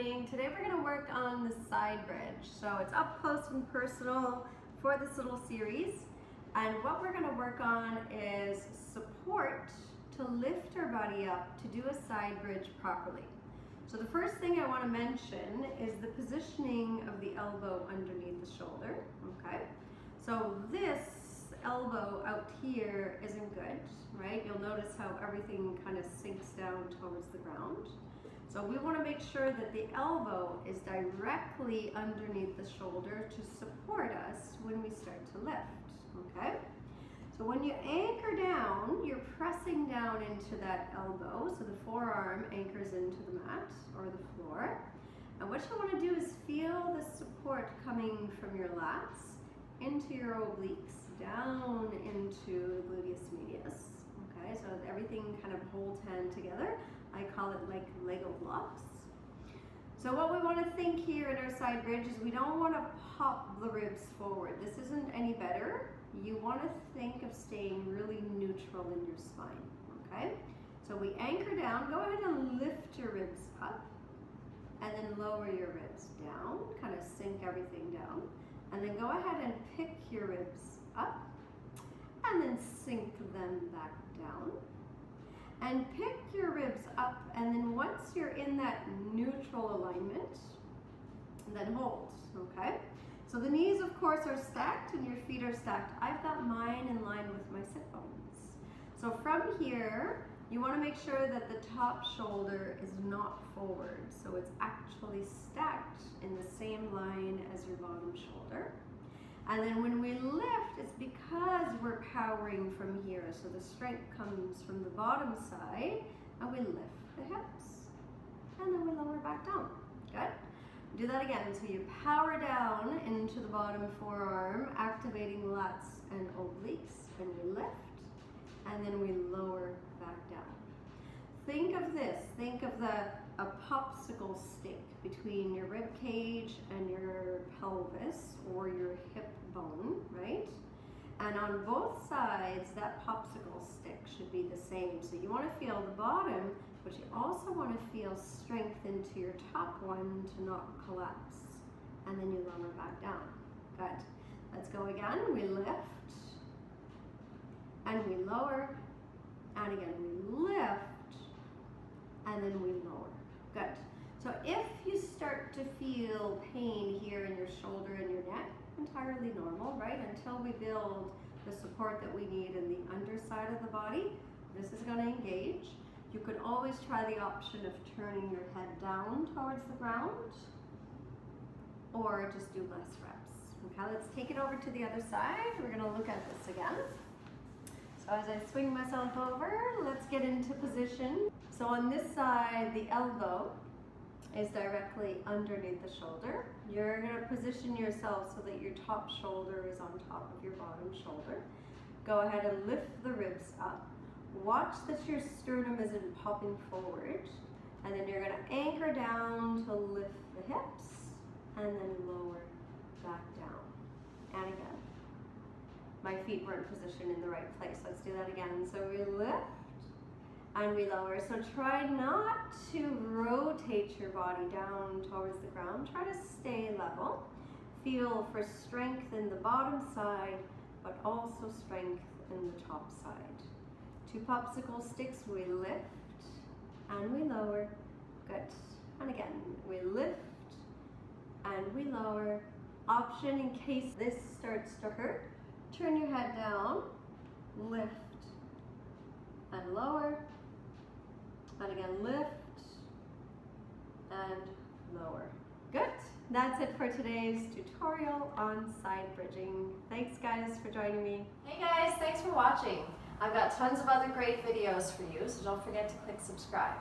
morning. Today we're going to work on the side bridge. So it's up close and personal for this little series. And what we're going to work on is support to lift our body up to do a side bridge properly. So the first thing I want to mention is the positioning of the elbow underneath the shoulder. Okay, so this elbow out here isn't good, right? You'll notice how everything kind of sinks down towards the ground. So we want to make sure that the elbow is directly underneath the shoulder to support us when we start to lift, okay? So when you anchor down, you're pressing down into that elbow, so the forearm anchors into the mat or the floor. And what you want to do is feel the support coming from your lats into your obliques, down into the gluteus medius, okay? So everything kind of holds hand together. I call it like Lego blocks. So what we want to think here in our side bridge is we don't want to pop the ribs forward. This isn't any better. You want to think of staying really neutral in your spine, okay? So we anchor down, go ahead and lift your ribs up, and then lower your ribs down, kind of sink everything down, and then go ahead and pick your ribs up, and then sink them back down. And pick your ribs up, and then once you're in that neutral alignment, then hold, okay? So the knees, of course, are stacked and your feet are stacked. I've got mine in line with my sit bones. So from here, you want to make sure that the top shoulder is not forward. So it's actually stacked in the same line as your bottom shoulder. And then when we lift, it's because we're powering from here. So the strength comes from the bottom side, and we lift the hips. And then we lower back down. Good? Do that again. So you power down into the bottom forearm, activating lats and obliques, and we lift, and then we lower back down. Think of this. Think of a popsicle stick between your rib cage and your pelvis or your hip bone, right? And on both sides, that popsicle stick should be the same. So you want to feel the bottom, but you also want to feel strength into your top one to not collapse. And then you lower back down. Good. Let's go again. We lift, and we lower, and again we lift, and then we lower. Good. So if you start to feel pain here in your shoulder and your neck, entirely normal, right? Until we build the support that we need in the underside of the body, this is going to engage. You could always try the option of turning your head down towards the ground, or just do less reps. Okay, let's take it over to the other side. We're going to look at this again. So as I swing myself over, let's get into position. So on this side, the elbow is directly underneath the shoulder. You're going to position yourself so that your top shoulder is on top of your bottom shoulder. Go ahead and lift the ribs up. Watch that your sternum isn't popping forward. And then you're going to anchor down to lift the hips and then lower back down. And again. My feet weren't positioned in the right place. Let's do that again. So we lift and we lower. So try not to rotate your body down towards the ground. Try to stay level. Feel for strength in the bottom side, but also strength in the top side. 2 popsicle sticks, we lift and we lower. Good. And again, we lift and we lower. Option in case this starts to hurt. Turn your head down, lift, and lower, and again lift, and lower. Good, that's it for today's tutorial on side bridging. Thanks guys for joining me. Hey guys, thanks for watching. I've got tons of other great videos for you, so don't forget to click subscribe.